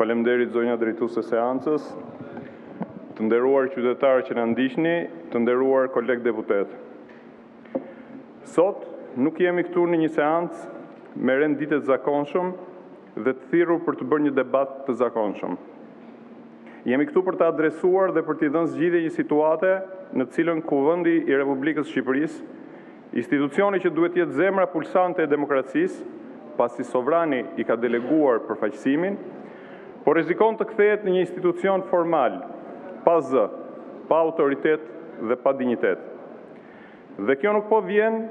Faleminderit zonja drejtuese seancës, të nderuar qytetarë që na ndiqni, të nderuar kolegë deputet. Sot nuk jemi këtu në një seancë me renditje të zakonshëm dhe të thirrur për të bërë një debat të zakonshëm. Jemi këtu për të adresuar dhe për t'i dhënë zgjidhje një situate në të cilën Kuvendi i Republikës Shqipërisë, institucioni që duhet jetë zemra pulsante e demokracisë, pasi sovrani i ka deleguar përfaqësimin, por rrezikon të kthehet në një institucion formal, pa zë, pa autoritet dhe pa dinjitet. Dhe kjo nuk po vjen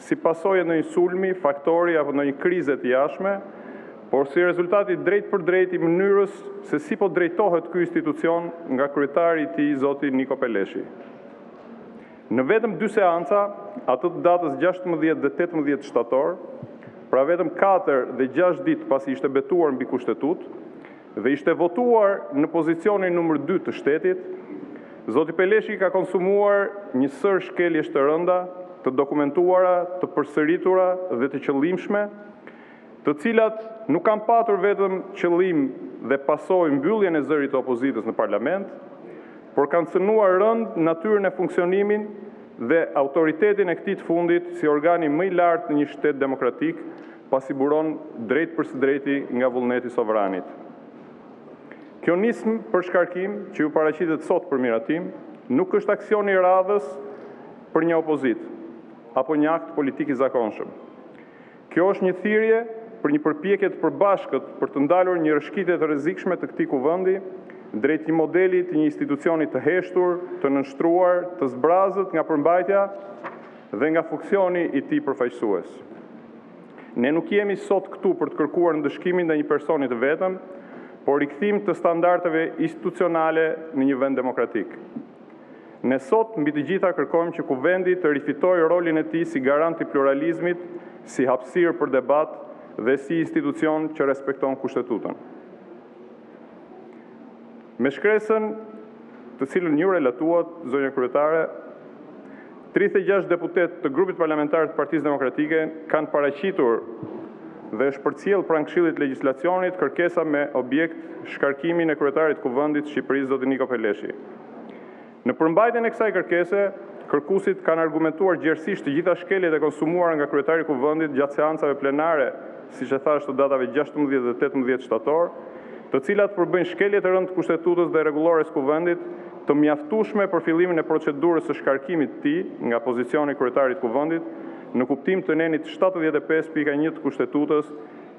si pasojë në një sulmi, faktori apo në një krize të jashtme, por si rezultati drejt për drejt i mënyrës se si po drejtohet ky institucion nga kryetari i tij zoti Niko Peleshi. Në vetëm 2 seanca, ato të datës 16 dhe 18 shtator, pra vetëm 4 dhe 6 ditë pasi ishte betuar mbi kushtetutë dhe ishte votuar në pozicionin numër 2 të shtetit, zoti Peleshi ka konsumuar një sër shkeljesh të rënda, të dokumentuara, të përsëritura dhe të qëllimshme, të cilat nuk kanë patur vetëm qëllim dhe pasojë mbylljen e zërit të opozitës në parlament, por kanë cënuar rënd natyrën e funksionimin dhe autoritetin e këtij të fundit si organi më i lartë në një shtet demokratik, pasi buron drejt për së drejti nga vullneti sovranit. Kjo nismë për shkarkim që ju paraqitet sot për miratim, nuk është aksion i radhës për një opozit, apo një akt politik i zakonshëm. Kjo është një thirrje për një përpjekje të përbashkët për të ndalur një rrëshqitje të rrezikshme të këtij kuvendi drejt një modeli të një institucioni të heshtur, të nënshtruar, të zbrazët nga përmbajtja dhe nga funksioni i tij përfaqësues. Ne nuk jemi sot këtu për të kërkuar ndëshkimin ndaj një personi të vetëm, por rikthim të standardeve institucionale në një vend demokratik. Ne sot mbi të gjitha kërkojmë që kuvendi të rifitojë rolin e tij si garant i pluralizmit, si hapësirë për debat dhe si institucion që respekton kushtetutën. Me shkresën të cilën ju relatuat, zonja kryetare, 36 deputet të grupit parlamentar të Partisë Demokratike kanë paraqitur dhe është përcjell pranë Këshillit Legjislacionit kërkesa me objekt shkarkimin e kryetarit të Kuvendit të Shqipërisë zoti Niko Peleshi. Në përmbajtjen e kësaj kërkese, kërkuesit kanë argumentuar gjerësisht të gjitha shkeljet e konsumuara nga kryetari i Kuvendit gjatë seancave plenare, siç e thash të datave 16 dhe 18 shtator, të cilat përbëjnë shkelje të rëndë të kushtetues dhe rregullores Kuvendit, të mjaftueshme për fillimin e procedurës së shkarkimit të tij nga pozicioni i kryetarit të Kuvendit, në kuptim të nenit 75.1 të kushtetutës,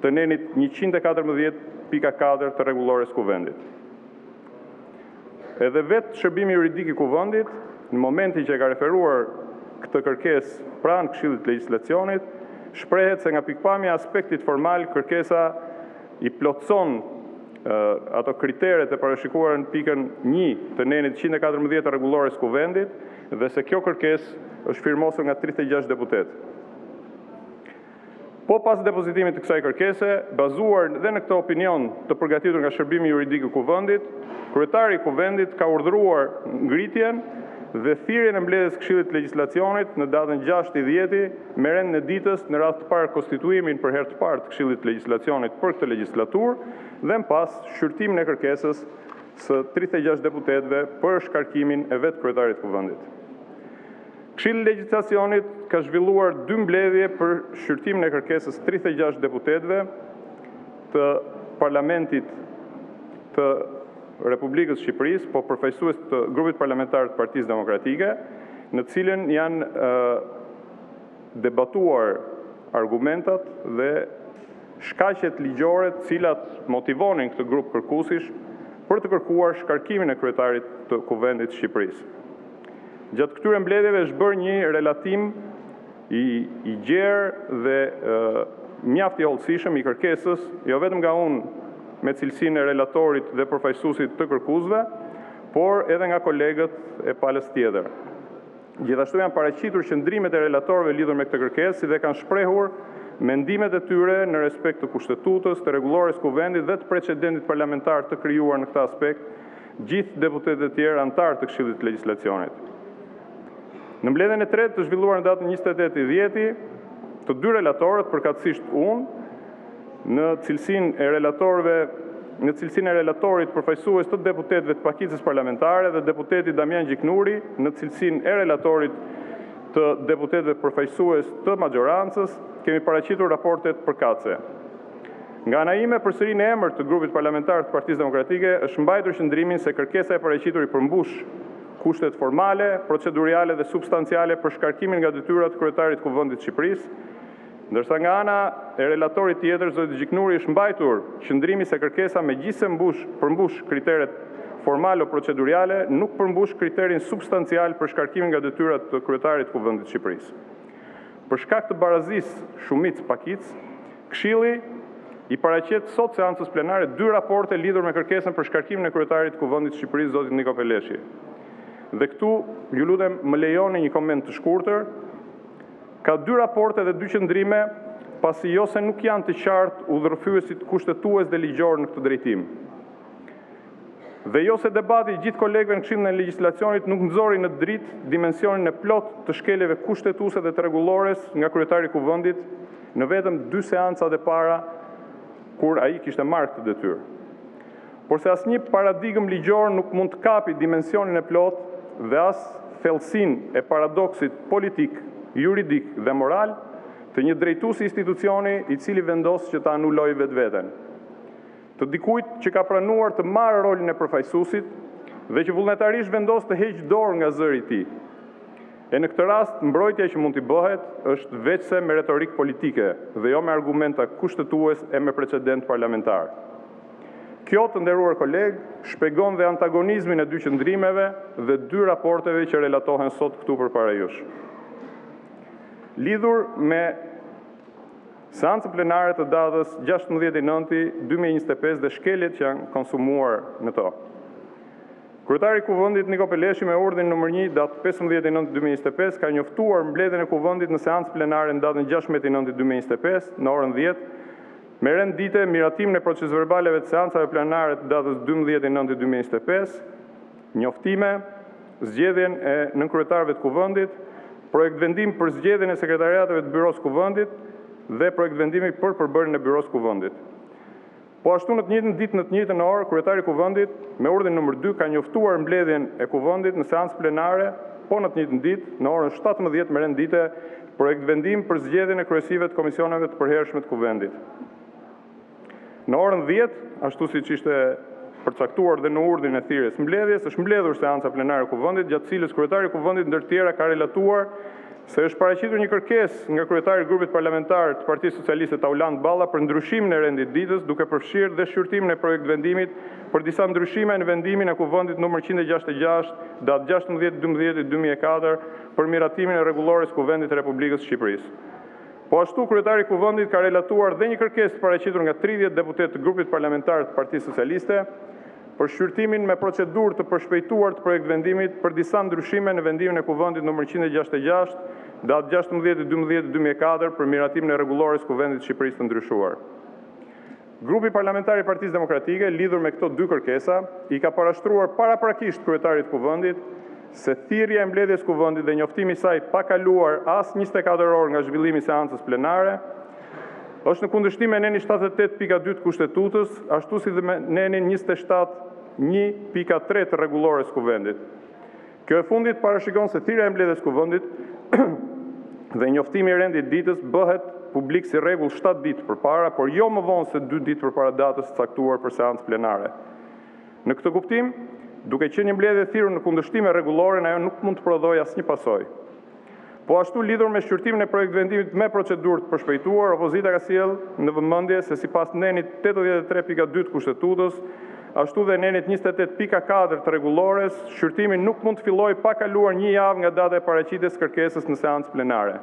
të nenit 114.4 të rregullores Kuvendit. Edhe vetë shërbimi juridik i Kuvendit, në momentin që e ka referuar këtë kërkesë pranë Këshillit Legjislacionit, shprehet se nga pikpamja e aspektit formal, kërkesa i plotëson ato kriteret e parashikuara në pikën 1 të nenit 114 të rregullores Kuvendit dhe se kjo kërkesë është firmosur nga 36 deputet. Po pas depozitimit të kësaj kërkese, bazuar dhe në këtë opinion të përgatitur nga shërbimi juridik i Kuvendit, kryetari i Kuvendit ka urdhëruar ngritjen dhe thirrjen e mbledhjes së Këshillit Legjislacionit në datën 6/10 me rend në ditës në radhë të parë konstituimin për herë të parë të Këshillit Legjislacionit për këtë legjislaturë dhe më pas shqyrtimin e kërkesës së 36 deputetëve për shkarkimin e vetë kryetarit të Kuvendit. Këshilli i Legjislacionit ka zhvilluar 2 mbledhje për shqyrtimin e kërkesës 36 deputetëve të Parlamentit të Republikës Shqipërisë, po përfaqësues të grupit parlamentar të Partisë Demokratike, në të cilën janë debatuar argumentat dhe shkaqet ligjore të cilat motivonin këtë grup kërkuesish për të kërkuar shkarkimin e kryetarit të Kuvendit të Shqipërisë. Gjatë këtyre mbledhjeve është bërë një relatim i gjerë dhe mjaft i hollësishëm i kërkesës, jo vetëm nga unë me cilësinë e relatorit dhe përfaqësuesit të kërkuesve, por edhe nga kolegët e palës tjetër. Gjithashtu janë paraqitur qëndrimet e relatorëve lidhur me këtë kërkesë dhe kanë shprehur mendimet e tyre në respekt të kushtetutës, të rregullores Kuvendit dhe të precedentit parlamentar të krijuar në këtë aspekt, gjithë deputetët e tjerë anëtar të Këshillit Legjislacionit. Në mbledhjen e tretë të zhvilluar në datën 28/10, të 2 relatorët, përkatësisht unë, në cilësinë e relatorëve në cilësinë e relatorit përfaqësues të deputetëve të pakicës parlamentare dhe deputeti Damian Gjiknuri në cilësinë e relatorit të deputetëve përfaqësues të majorancës, kemi paraqitur raportet përkatëse. Nga ana ime, përsëri në emër të grupit parlamentar të Partisë Demokratike, është mbajtur qëndrimin se kërkesa e paraqitur i përmbush kushtet formale, procedurale dhe substanciale për shkarkimin nga detyrat të kryetarit të Kuvendit të Shqipërisë, ndërsa nga ana e relatorit tjetër, zoti Gjiknuri, është mbajtur qëndrimi se kërkesa megjithëse përmbush kriteret formale o procedurale, nuk përmbush kriterin substancial për shkarkimin nga detyrat të kryetarit të Kuvendit të Shqipërisë. Për shkak të barazisë shumicë pakicë, Këshilli i paraqet sot seancës plenare 2 raporte lidhur me kërkesën për shkarkimin e kryetarit të Kuvendit të Shqipërisë, zotit Niko Peleshi. Dhe këtu, ju lutem, më lejoni një koment të shkurtër. Ka 2 raporte dhe 2 qëndrime, pasi jo se nuk janë të qartë udhërfyesit kushtetues dhe ligjor në këtë drejtim. Dhe jo se debati i gjithë kolegëve në Këshillin e Legjislacionit nuk nxori në dritë dimensionin e plot të shkeljeve kushtetuese dhe të rregullores nga kryetari i Kuvendit në vetëm 2 seancat e para kur ai kishte marrë këtë detyrë. Por se asnjë paradigmë ligjor nuk mund të kapi dimensionin e plot dhe as thellësinë e paradoksit politik, juridik dhe moral të një drejtuesi institucioni i cili vendos që ta anulojë vetveten. Të dikujt që ka pranuar të marrë rolin e përfaqësuesit dhe që vullnetarisht vendos të heqë dorë nga zëri i tij. E në këtë rast, mbrojtja që mund t'i bëhet është veçse me retorik politike dhe jo me argumenta kushtetues e me precedent parlamentar. Kjo, të nderuar kolegë, shpjegon dhe antagonizmin e 2 qëndrimeve dhe 2 raporteve që relatohen sot këtu përpara jush. Lidhur me seancën plenare të datës 16/9/2025 dhe shkeljet që janë konsumuar në to. Kryetari i Kuvendit Niko Peleshi me urdhrin nr. 1 datë 15/9/2025 ka njoftuar mbledhjen e Kuvendit në seancë plenare në datën 16/9/2025 në orën 10, me rendite miratimin e procesë verbaleve të seancave plenare të datës 12/9/2025, njoftime, zgjedhjen e nënkryetarëve të Kuvendit, projekt vendim për zgjedhjen e sekretariateve të Byros Kuvendit dhe projekt vendimi për përbërjen e Byros Kuvendit. Po ashtu në të njëjtën ditë në të njëjtën orë, kryetari i Kuvendit me urdhrin nr. 2 ka njoftuar mbledhjen e Kuvendit në seancë plenare, po në të njëjtën ditë në orën 17 me rendite projekt vendim për zgjedhjen e kryesive të komisioneve të përhershme të Kuvendit. Në orën 10, ashtu siç ishte përcaktuar dhe në urdhrin e thirrjes mbledhjes, është mbledhur seanca plenare e Kuvendit, gjatë cilës kryetari i Kuvendit ndër tjera ka relatuar se është paraqitur një kërkesë nga kryetari i grupit parlamentar të Partisë Socialiste Tauland Balla për ndryshimin e rendit ditës, duke përfshirë dhe shqyrtimin e projekt vendimit për disa ndryshime në vendimin e Kuvendit nr. 166 datë 16/12/2004 për miratimin e rregullores Kuvendit të Republikës së Shqipërisë. Po ashtu, kryetari i Kuvendit ka relatuar dhe një kërkesë paraqitur nga 30 deputet të grupit parlamentar të Partisë Socialiste për shqyrtimin me procedurë të përshpejtuar të projekt vendimit për disa ndryshime në vendimin e Kuvendit nr. 166 datë 16/12/2004 për miratimin e rregullores Kuvendit të Shqipërisë të ndryshuar. Grupi parlamentar i Partisë Demokratike, lidhur me këto 2 kërkesa, i ka parashtruar paraprakisht kryetarit të Kuvendit se thirrja e mbledhjes Kuvendit dhe njoftimi i saj pa kaluar as 24 orë nga zhvillimi i seancës plenare është në kundërshtim me nenin 78.2 të Kushtetutës, ashtu si dhe me nenin 27.1.3 të rregullores Kuvendit. Kjo e fundit parashikon se thirrja e mbledhjes Kuvendit dhe njoftimi i rendit ditës bëhet publik si rregull 7 ditë përpara, por jo më vonë se 2 ditë përpara datës së caktuar për seancë plenare. Në këtë kuptim, duke qenë një mbledhje thirrur në kundërshtime rregullore, ajo nuk mund të prodhojë asnjë pasojë. Po ashtu, lidhur me shqyrtimin e projekt vendimit me procedurë të përshpejtuar, opozita ka sjellë në vëmendje se sipas nenit 83.2 të Kushtetutës, ashtu dhe nenit 28.4 të rregullores, shqyrtimi nuk mund të fillojë pa kaluar një javë nga data e paraqitjes kërkesës në seancë plenare.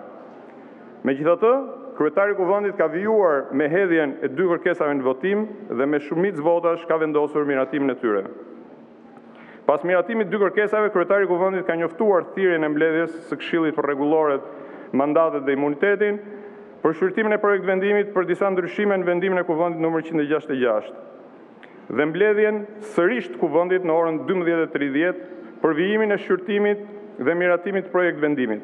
Megjithatë, kryetari i Kuvendit ka vijuar me hedhjen e 2 kërkesave në votim dhe me shumicë votash ka vendosur miratimin e tyre. Pas miratimit 2 kërkesave, kryetari i Kuvendit ka njoftuar thirrjen e mbledhjes së Këshillit për rregulloret, mandatet dhe imunitetin për shqyrtimin e projekt vendimit për disa ndryshime në vendimin e Kuvendit nr. 166 dhe mbledhjen sërish të Kuvendit në orën 12:30 për vijimin e shqyrtimit dhe miratimit të projekt vendimit.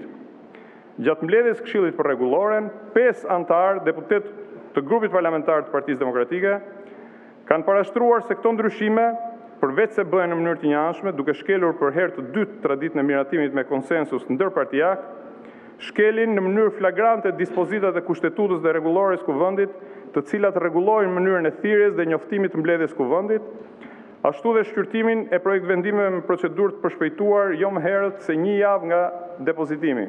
Gjatë mbledhjes së Këshillit për rregulloren, 5 anëtar deputet të grupit parlamentar të Partisë Demokratike Kanë parashtruar se këto ndryshime, përveç se bëhen në mënyrë të njëanshme, duke shkelur për herë të dytë traditën e miratimit me konsensus ndërpartijak, shkelin në mënyrë flagrante dispozitat e kushtetutës dhe rregullores kuvendit, të cilat rregullojnë mënyrën e thirrjes dhe njoftimit të mbledhjes kuvendit, ashtu dhe shqyrtimin e projekt vendimeve me procedurë të përshpejtuar jo më herët se 1 javë nga depozitimi.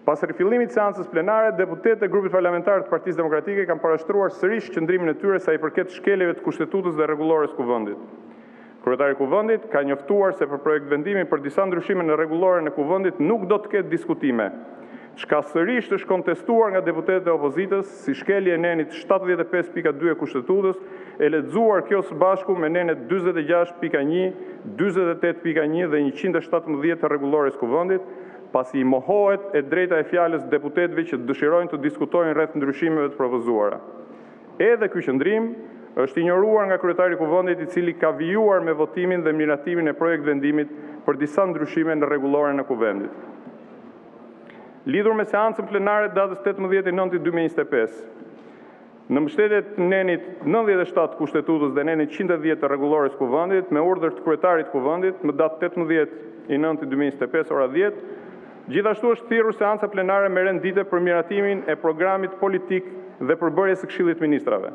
Pas rifillimit të seancës plenare, deputetët e grupit parlamentar të Partisë Demokratike kanë parashtruar sërish qëndrimin e tyre sa i përket shkeljeve të kushtetutës dhe rregullores kuvendit. Kryetari i kuvendit ka njoftuar se për projekt vendimi për disa ndryshime në rregulloren e kuvendit nuk do të ketë diskutime, çka sërish është kontestuar nga deputetët e opozitës si shkelje e nenit 75.2 e kushtetutës, e lexuar kjo së bashku me nenet 46.1, 48.1 dhe 117 të rregullores kuvendit, pasi i mohohet e drejta e fjalës deputetëve që dëshirojnë të diskutojnë rreth ndryshimeve të propozuara. Edhe ky qëndrim është injoruar nga kryetari i kuvendit, i cili ka vijuar me votimin dhe miratimin e projekt vendimit për disa ndryshime në rregulloren e kuvendit. Lidhur me seancën plenare datës 18/9/2025, në mbështetje të nenit 97 kushtetutës dhe nenit 110 të rregullores kuvendit, me urdhër të kryetarit kuvendit më datë 18/9/2025 ora 10, gjithashtu është thirrur seanca plenare me rendite për miratimin e programit politik dhe përbërjes së Këshillit të Ministrave.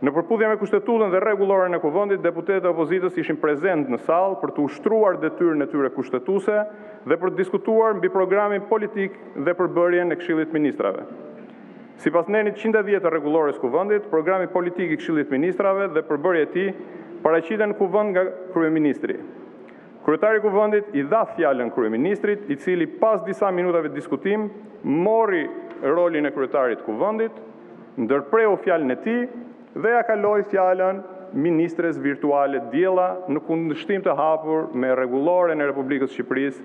Në përputhje me kushtetutën dhe rregulloren e kuvendit, deputetët e opozitës ishin prezent në sallë për të ushtruar detyrën e tyre kushtetuese dhe për të diskutuar mbi programin politik dhe përbërjen e Këshillit të Ministrave. Sipas nenit 110 të rregullores kuvendit, programi politik i Këshillit të Ministrave dhe përbërja e tij paraqiten në kuvend nga kryeministri. Kryetari i kuvendit i dha fjalën kryeministrit, i cili pas disa minutave diskutim mori rolin e kryetarit të kuvendit, ndërpreu fjalën e tij dhe ja kaloi fjalën ministres virtuale Diella në kundërshtim të hapur me rregulloren e Republikës së Shqipërisë,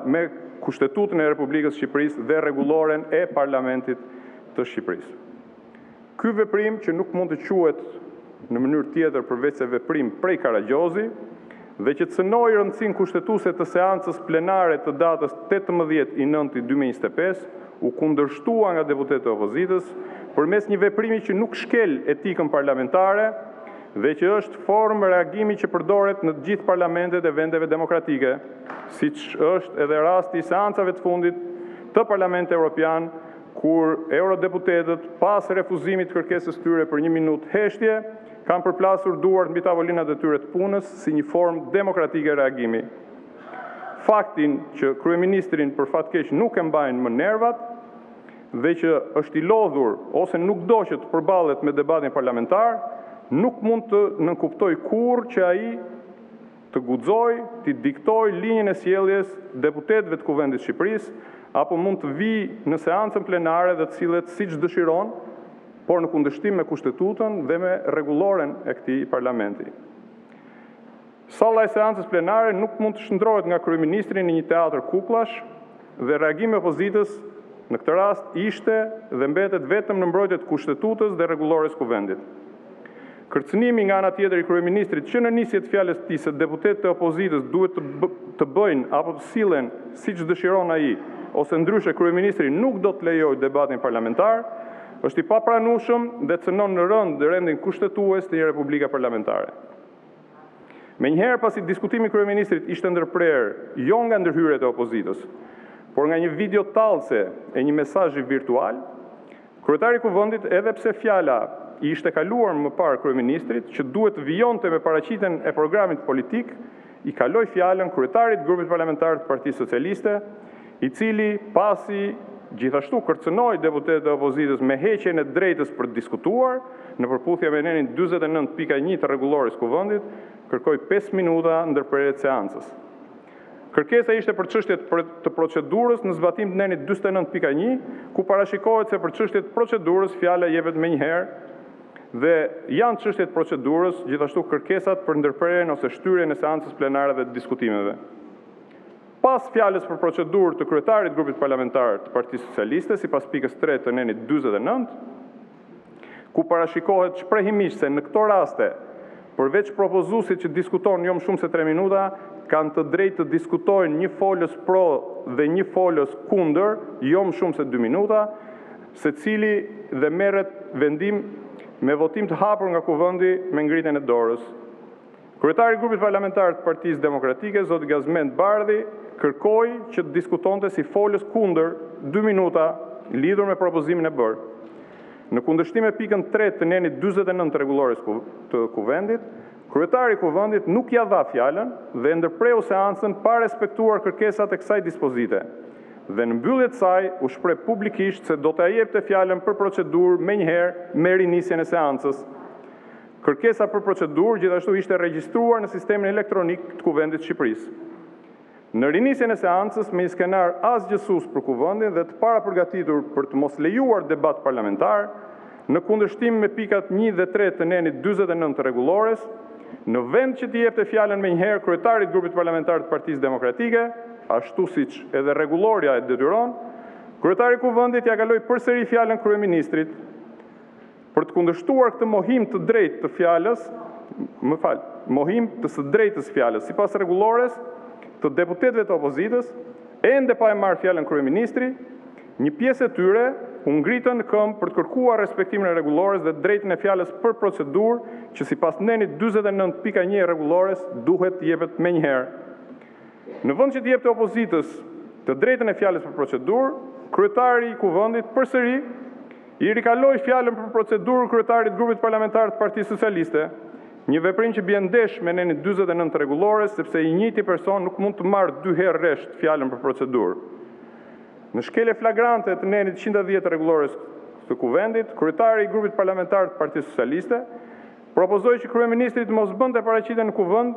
me Kushtetutën e Republikës së Shqipërisë dhe rregulloren e Parlamentit të Shqipërisë. Ky veprim, që nuk mund të quhet në mënyrë tjetër përveç se veprim prej Karagjozi, dhe që cënoi rëndësinë kushtetuese të seancës plenare të datës 18/9/2025, u kundërshtua nga deputetët e opozitës përmes një veprimi që nuk shkel etikën parlamentare dhe që është formë reagimi që përdoret në të gjithë parlamentet e vendeve demokratike, siç është edhe rasti i seancave të fundit të Parlamentit Evropian, kur eurodeputetët pas refuzimit të kërkesës tyre për 1 minutë heshtje, kanë përplasur duart mbi tavolinat e tyre të punës si një formë demokratike reagimi. Faktin që kryeministrin për fat keq nuk e mbajnë më nervat dhe që është i lodhur ose nuk do që të përballet me debatin parlamentar, nuk mund të nënkuptoj kurrë që ai të guxojë, të diktoj linjën e sjelljes deputetëve të Kuvendit të Shqipërisë, apo mund të vijë në seancën plenare dhe të sillet siç dëshiron, por në kundërshtim me kushtetutën dhe me rregulloren e këtij parlamenti. Salla e seancës plenare nuk mund të shndrohet nga kryeministri në një teatr kukullash dhe reagimi i opozitës në këtë rast ishte dhe mbetet vetëm në mbrojtje të kushtetutës dhe rregullores kuvendit. Kërcënimi nga ana tjetër i kryeministrit që në nisje të fjalës së tij se deputetët e opozitës duhet të bëjnë apo të sillen siç dëshiron ai, ose ndryshe kryeministri nuk do të lejojë debatin parlamentar, është i papranueshëm dhe cënon në rënd rendin kushtetues të një republike parlamentare. Menjëherë pasi diskutimi i kryeministrit ishte ndërprer jo nga ndërhyrjet e opozitës, por nga një video tallëse e një mesazhi virtual, kryetari i kuvendit, edhe pse fjala i ishte kaluar më parë kryeministrit që duhet të vijonte me paraqitjen e programit politik, i kaloi fjalën kryetarit të grupit parlamentar të Partisë Socialiste, i cili pasi gjithashtu kërcënoi deputetët e opozitës me heqjen e drejtës për të diskutuar, në përputhje me nenin 49.1 të rregullores kuvendit, kërkoi 5 minuta ndërprerje të seancës. Kërkesa ishte për çështjet të procedurës në zbatim të nenit 49.1, ku parashikohet se për çështjet të procedurës fjala jepet menjëherë dhe janë çështjet të procedurës, gjithashtu kërkesat për ndërprerjen ose shtyrjen e seancës plenare dhe të diskutimeve. Pas fjalës për procedurë të kryetarit të grupit parlamentar të Partisë Socialiste, sipas pikës 3 të nenit 49, ku parashikohet shprehimisht se në këto raste, përveç propozuesit që diskuton jo më shumë se 3 minuta, kanë të drejtë të diskutojnë një folës pro dhe një folës kundër, jo më shumë se 2 minuta, secili dhe merret vendim me votim të hapur nga kuvendi me ngritjen e dorës. Kryetari i grupit parlamentar të Partisë Demokratike, zoti Gazmend Bardhi, kërkoi që të diskutonte si folës kundër 2 minuta lidhur me propozimin e bërë. Në kundërshtim me pikën 3 të nenit 49 të rregullores të kuvendit, kryetari i kuvendit nuk ja dha fjalën dhe ndërpreu seancën pa respektuar kërkesat e kësaj dispozite. Dhe në mbyllje të saj u shpreh publikisht se do t'ia jepte fjalën për procedurë menjëherë me rinisjen e seancës. Kërkesa për procedurë gjithashtu ishte regjistruar në sistemin elektronik të kuvendit të Shqipërisë. Në rinisjen e seancës me një skenar asgjësues për kuvendin dhe të parapërgatitur për të mos lejuar debat parlamentar, në kundërshtim me pikat 1 dhe 3 të nenit 49 të rregullores, në vend që t'i jepte fjalën menjëherë kryetarit grupit parlamentar të Partisë Demokratike, ashtu siç edhe rregulloria e detyron, kryetari i kuvendit ja kaloi përsëri fjalën kryeministrit për të kundërshtuar këtë mohim të drejtë të fjalës, mohim të së drejtës fjalës, sipas rregullores të deputetëve të opozitës, ende pa e marrë fjalën kryeministri, një pjesë e tyre u ngritën në këmbë për të kërkuar respektimin e rregullores dhe drejtën e fjalës për procedurë që sipas nenit 49.1 e rregullores duhet të jepet menjëherë. Në vend që të jepte opozitës të drejtën e fjalës për procedurë, kryetari i kuvendit përsëri i rikaloi fjalën për procedurë kryetarit të grupit parlamentar të Partisë Socialiste, një veprim që bie ndesh me nenin 49 të rregullores, sepse i njëjti person nuk mund të marrë 2 herë rresht fjalën për procedurë. Në shkelje flagrante të nenit 110 të rregullores të kuvendit, kryetari i grupit parlamentar të Partisë Socialiste propozoi që kryeministri të mos bënte paraqitje në kuvend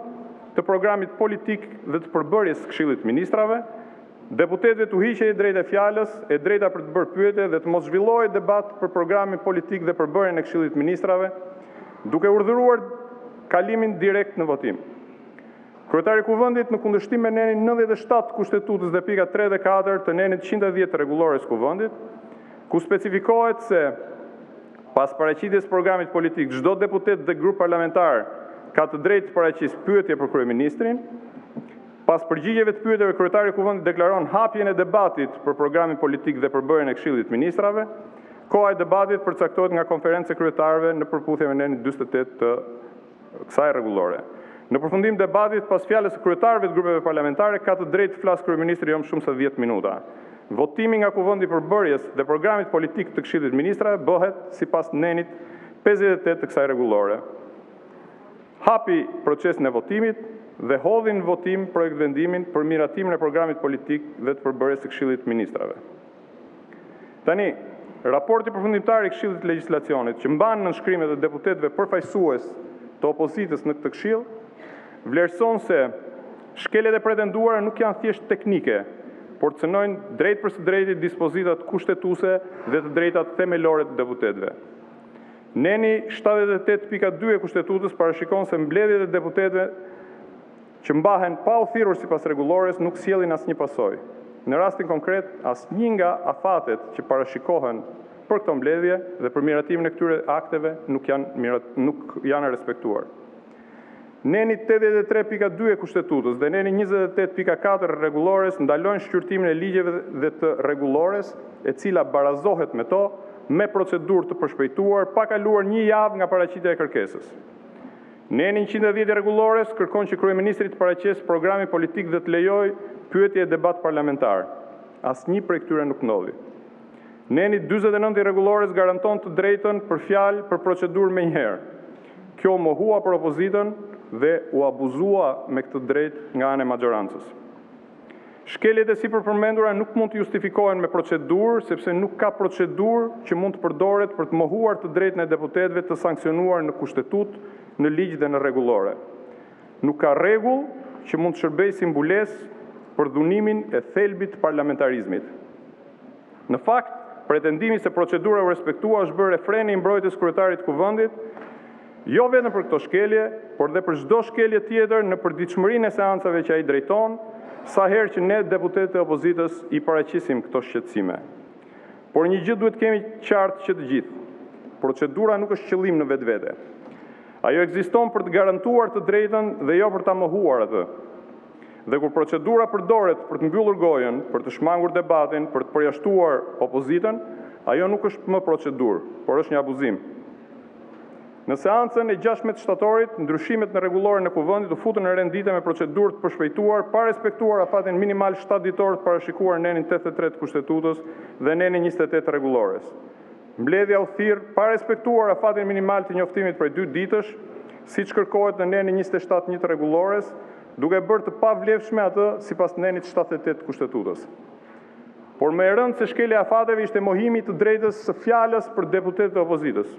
të programit politik dhe të përbërjes së Këshillit të Ministrave, deputetëve të hiqej drejtë e fjalës, e drejta për të bërë pyetje dhe të mos zhvillohej debat për programin politik dhe përbërjen e Këshillit të Ministrave, duke urdhëruar kalimin direkt në votim. Kryetari i kuvendit në kundërshtim me nenin 97 të kushtetutës dhe pika 3 dhe 4 të nenit 110 të rregullores të kuvendit, ku specifikohet se pas paraqitjes programit politik çdo deputet dhe grup parlamentar ka të drejtë të paraqisë pyetje për kryeministrin. Pas përgjigjeve të pyetjeve, kryetari i kuvendit deklaron hapjen e debatit për programin politik dhe përbërjen e Këshillit të Ministrave. Koha e debatit përcaktohet nga konferenca e kryetarëve në përputhje me nenin 48 të kësaj rregullore. Në përfundim debatit, pas fjalës së kryetarëve të grupeve parlamentare, ka të drejtë të flasë kryeministri jo më shumë se 10 minuta. Votimi nga kuvendi i përbërjes dhe programit politik të Këshillit të Ministrave bëhet sipas nenit 58 të kësaj rregullore. Hapi procesin e votimit dhe hodhi në votim projekt vendimin për miratimin e programit politik dhe të përbërjes së Këshillit të Ministrave. Tani, raporti përfundimtar i Këshillit të Legjislacionit që mban nënshkrimet e deputetëve përfaqësues të opozitës në këtë këshill, vlerëson se shkeljet e pretenduara nuk janë thjesht teknike, por cënojnë drejt për së drejti dispozitat kushtetuese dhe të drejtat themelore të deputetëve. Neni 78.2 e kushtetutës parashikon se mbledhjet e deputetëve që mbahen pa u thirrur sipas rregullores nuk sjellin asnjë pasojë. Në rastin konkret, asnjë nga afatet që parashikohen për këto mbledhje dhe për miratimin e këtyre akteve nuk janë respektuar. Neni 83.2 e kushtetutës dhe neni 28.4 rregullores ndalojnë shqyrtimin e ligjeve dhe të rregullores, e cila barazohet me to me procedurë të përshpejtuar pa kaluar 1 javë nga paraqitja e kërkesës. Neni 110 e rregullores kërkon që kryeministri të paraqesë programi politik dhe të lejojë pyetje e debat parlamentar. Asnjë prej këtyre nuk ndodhi. Neni 49 i rregullores garanton të drejtën për fjalë për procedurë menjëherë. Kjo mohua për opozitën dhe u abuzua me këtë drejtë nga ana e maxhorancës. Shkeljet e sipërpërmendura nuk mund të justifikohen me procedurë, sepse nuk ka procedurë që mund të përdoret për të mohuar të drejtën e deputetëve të sankcionuar në kushtetutë, në ligj dhe në rregullore. Nuk ka rregull që mund të shërbejë si mbulesë për dhunimin e thelbit të parlamentarizmit. Në fakt, pretendimi se procedura u respektua është bërë refreni i mbrojtjes kryetarit të kuvendit, jo vetëm për këto shkelje, por dhe për çdo shkelje tjetër në përditshmërinë e seancave që ai drejton, sa herë që ne deputetët e opozitës i paraqisim këto shqetësime. Por një gjë duhet kemi qartë që të gjithë. Procedura nuk është qëllim në vetvete. Ajo ekziston për të garantuar të drejtën dhe jo për ta mohuar atë. Dhe kur procedura përdoret për të mbyllur gojën, për të shmangur debatin, për të përjashtuar opozitën, ajo nuk është më procedurë, por është një abuzim. Në seancën e 16 shtatorit, ndryshimet në rregulloren e Kuvendit u futën në rendite me procedurë të përshpejtuar, pa respektuar afatin minimal 7 ditor të parashikuar në nenin 83 të Kushtetutës dhe nenin 28 të rregullores. Mbledhja u thirr pa respektuar afatin minimal të njoftimit prej 2 ditësh, siç kërkohet në nenin 27.1 të rregullores, duke bërë të pavlefshme atë sipas nenit 78 të Kushtetutës. Por më e rëndë se shkelja e afateve ishte mohimi të drejtës së fjalës për deputetët e opozitës.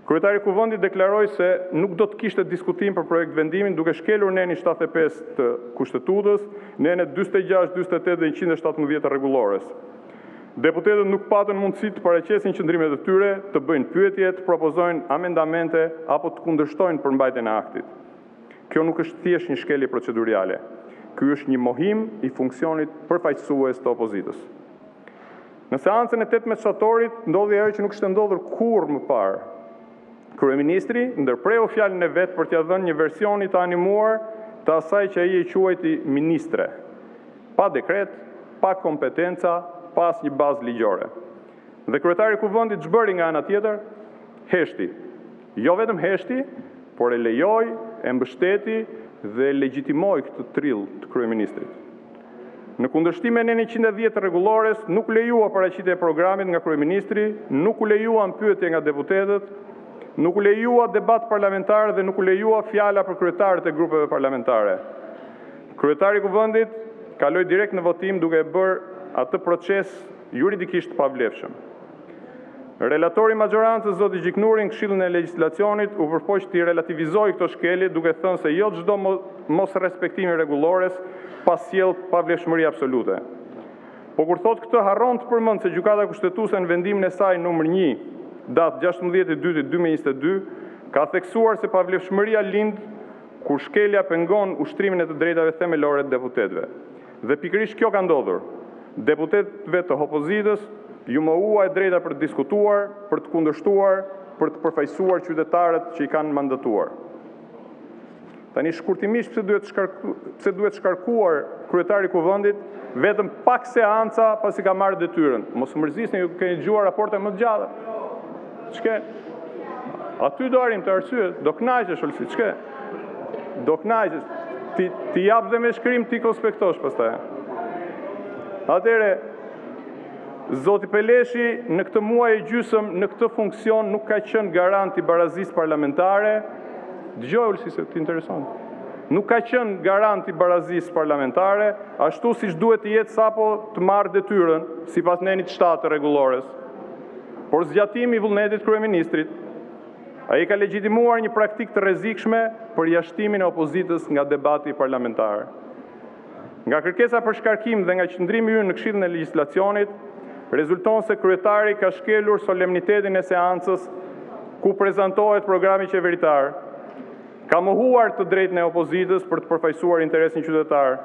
Kryetari i Kuvendit deklaroi se nuk do të kishte diskutim për projekt vendimin duke shkelur nenin 75 të Kushtetutës, nenet 46, 48 dhe 117 të rregullores. Deputetët nuk patën mundësi të paraqesin qëndrimet e tyre, të bëjnë pyetje, të propozojnë amendamente apo të kundërshtojnë përmbajtjen e aktit. Kjo nuk është thjesht një shkelje procedurale. Ky është një mohim i funksionit përfaqësues të opozitës. Në seancën e 18 shtatorit ndodhi ajo që nuk kishte ndodhur kurrë më parë. Kryeministri ndërpreu fjalën e vet për t'ia dhënë një versioni të animuar të asaj që ai e quajti ministre, pa dekret, pa kompetenca, pa asnjë bazë ligjore. Dhe kryetari i Kuvendit ç'bëri nga ana tjetër? Heshti. Jo vetëm heshti, por e lejoi, e mbështeti dhe e legjitimoi këtë trill të kryeministrit. Në kundërshtim me nenin 110 të rregullores, nuk lejua paraqitja e programit nga kryeministri, nuk u lejuan pyetje nga deputetët, nuk u lejua debat parlamentar dhe nuk u lejua fjala për kryetarët e grupeve parlamentare. Kryetari i Kuvendit kaloi direkt në votim duke bërë atë proces juridikisht pavlefshëm. Relatori i maxhorancës zoti Gjiknuri në Këshillin e Legjislacionit u përpoq t'i relativizojë këto shkelje duke thënë se jo çdo mos respektimi rregullores pasjell pavlefshmëri absolute. Po kur thot këtë harron të përmend se Gjykata Kushtetuese në vendimin e saj numër 1 datë 16/2/2022, ka theksuar se pavlefshmëria lind kur shkelja pengon ushtrimin e të drejtave themelore të deputetëve. Dhe pikërisht kjo ka ndodhur. Deputetëve të opozitës ju mohua e drejta për të diskutuar, për të kundërshtuar, për të përfaqësuar qytetarët që i kanë mandatuar. Tani shkurtimisht pse duhet shkarkuar kryetari i Kuvendit vetëm pak seanca pasi ka marrë detyrën. Mos mërzisni, ju keni dëgjuar raporte më të gjalla. Ç'ke? Aty do arrim të arsye, do kënaqesh Olsi, ç'ke? Do kënaqesh. Ti jap dhe me shkrim ti konspektosh pastaj. Atëre, zoti Peleshi në këtë muaj e gjysëm në këtë funksion nuk ka qenë garant i barazisë parlamentare. Dëgjoj Olsi se të intereson. Nuk ka qenë garant i barazisë parlamentare, ashtu siç duhet të jetë sapo të marrë detyrën sipas nenit 7 të rregullores. Por zgjatimi i vullnetit kryeministrit, ai ka legjitimuar një praktikë të rrezikshme për jashtimin e opozitës nga debati parlamentar. Nga kërkesa për shkarkim dhe nga qëndrimi ynë në Këshillin e Legjislacionit, rezulton se kryetari ka shkelur solemnitetin e seancës ku prezantohet programi qeveritar, ka mohuar të drejtën e opozitës për të përfaqësuar interesin qytetar,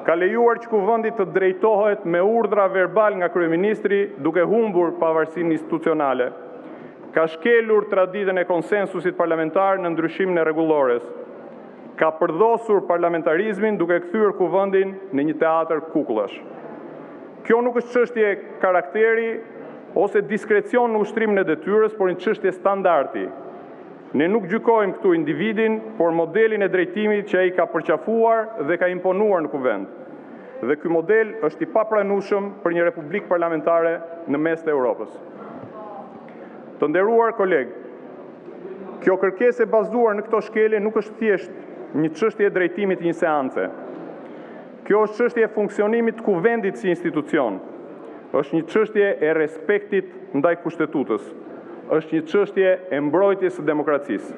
ka lejuar që Kuvendi të drejtohet me urdhra verbal nga kryeministri duke humbur pavarësinë institucionale, ka shkelur traditën e konsensusit parlamentar në ndryshimin e rregullores, ka përdosur parlamentarizmin duke kthyer Kuvendin në një teatër kukullash. Kjo nuk është çështje karakteri ose diskrecion në ushtrimin e detyrës, por një çështje standardi. Ne nuk gjykojmë këtu individin, por modelin e drejtimit që ai ka përqafuar dhe ka imponuar në Kuvend. Dhe ky model është i papranueshëm për një republikë parlamentare në mes të Europës. Të nderuar kolegë, kjo kërkesë e bazuar në këto shkelje nuk është thjesht një çështje e drejtimit të një seance. Kjo është çështje e funksionimit të Kuvendit si institucion. Është një çështje e respektit ndaj Kushtetutës. Është një çështje e mbrojtjes së demokracisë.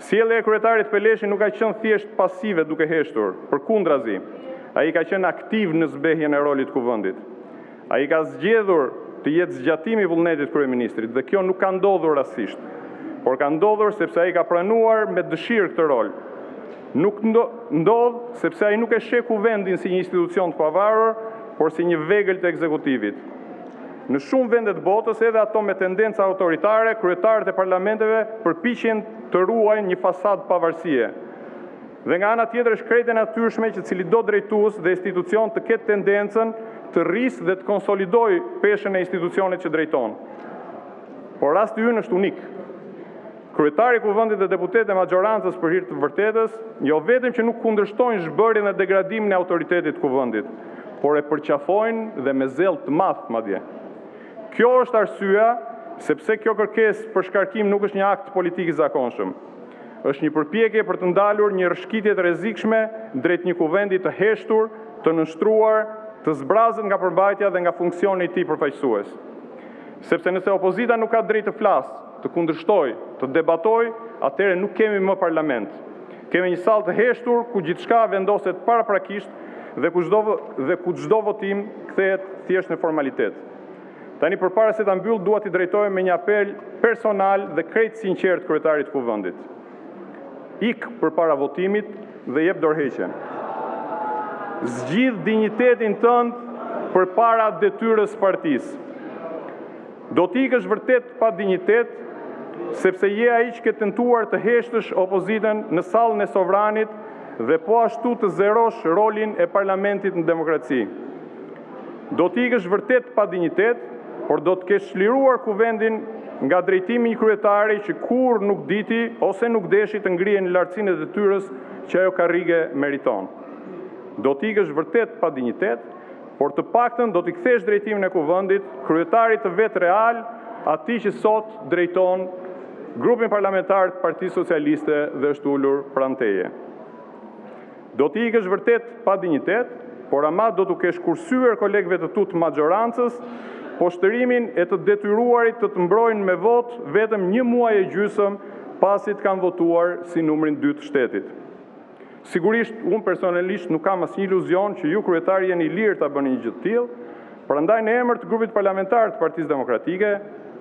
Sjellja e kryetarit Peleshi nuk ka qenë thjesht pasive duke heshtur, përkundrazi, ai ka qenë aktiv në zbehjen e rolit të Kuvendit. Ai ka zgjedhur të jetë zgjatimi i vullnetit kryeministrit dhe kjo nuk ka ndodhur rastësisht, por ka ndodhur sepse ai ka pranuar me dëshirë këtë rol. Nuk ndodh sepse ai nuk e sheh Kuvendin si një institucion të pavarur, por si një vegël të ekzekutivit. Në shumë vende të botës, edhe ato me tendenca autoritare, kryetarët e parlamenteve përpiqen të ruajnë një fasadë pavarësie. Dhe nga ana tjetër është krejt e natyrshme që cili do drejtues dhe institucion të ketë tendencën të rrisë dhe të konsolidojë peshën e institucionit që drejton. Por rasti ynë është unik. Kryetari i Kuvendit dhe deputetët e majorancës për hir të vërtetës, jo vetëm që nuk kundërshtojnë zhbërjen dhe degradimin e autoritetit të Kuvendit, por e përqafojnë dhe me zell të madh madje. Kjo është arsyeja sepse kjo kërkesë për shkarkim nuk është një akt politik i zakonshëm. Është një përpjekje për të ndalur një rrshqitje të rrezikshme drejt një kuvendi të heshtur, të nënshtruar, të zbrazët nga përmbajtja dhe nga funksioni i tij përfaqësues. Sepse nëse opozita nuk ka drejtë të flasë, të kundërshtojë, të debatojë, atëherë nuk kemi më parlament. Kemi një sallë të heshtur ku gjithçka vendoset paraprakisht dhe ku çdo votim kthehet thjesht në formalitet. Tani përpara se ta mbyll, dua t'i drejtoj me një apel personal dhe krejt sinqert kryetarit të Kuvendit. Ik përpara votimit dhe jep dorëheqjen. Zgjidh dinjitetin tënd përpara detyrës partisë. Do t'ikësh vërtet pa dinjitet, sepse je ai që ke tentuar të heshtësh opozitën në sallën e sovranit dhe po ashtu të zerosh rolin e parlamentit në demokraci. Do t'ikësh vërtet pa dinjitet, por do të kesh çliruar kuvendin nga drejtimi i një kryetari që kur nuk diti ose nuk deshi të ngrihej në lartësinë e detyrës që ajo karrige meriton. Do t'ikësh vërtet pa dinjitet, por të paktën do t'i kthesh drejtimin e kuvendit kryetarit të vet real, atij që sot drejton grupin parlamentar të Partisë Socialiste dhe është ulur pranë teje. Do t'i ikësh vërtet pa dinjitet, por ama do t'u kesh kursyer kolegëve të tu të majorancës poshtërimin e të detyruarit të mbrojnë me votë vetëm 1 muaj e gjysmë pasi të kanë votuar si numrin 2 të shtetit. Sigurisht, unë personalisht nuk kam asnjë iluzion që ju kryetari jeni i lirë ta bëni një gjë të tillë, prandaj në emër të grupit parlamentar të Partisë Demokratike,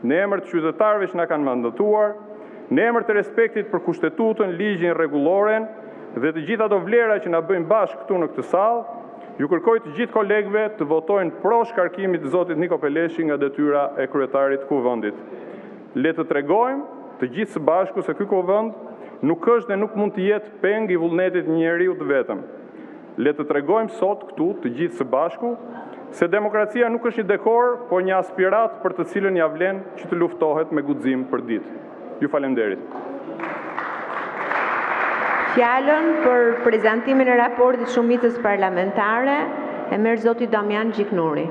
në emër të qytetarëve që na kanë mandatuar, në emër të respektit për kushtetutën, ligjin, rregulloren dhe të gjitha ato vlera që na bëjnë bashkë këtu në këtë sallë, ju kërkoj të gjithë kolegëve të votojnë pro shkarkimit të zotit Niko Peleshi nga detyra e kryetarit të kuvendit. Le të tregojmë të gjithë së bashku se ky kuvend nuk është dhe nuk mund të jetë peng i vullnetit një njeriu të vetëm. Le të tregojmë sot këtu të gjithë së bashku se demokracia nuk është një dekor, por një aspirat për të cilën ja vlen që të luftohet me guxim për ditë. Ju falenderit. Fjalën për prezantimin e raportit shumicës parlamentare e merr zoti Damian Gjiknuri.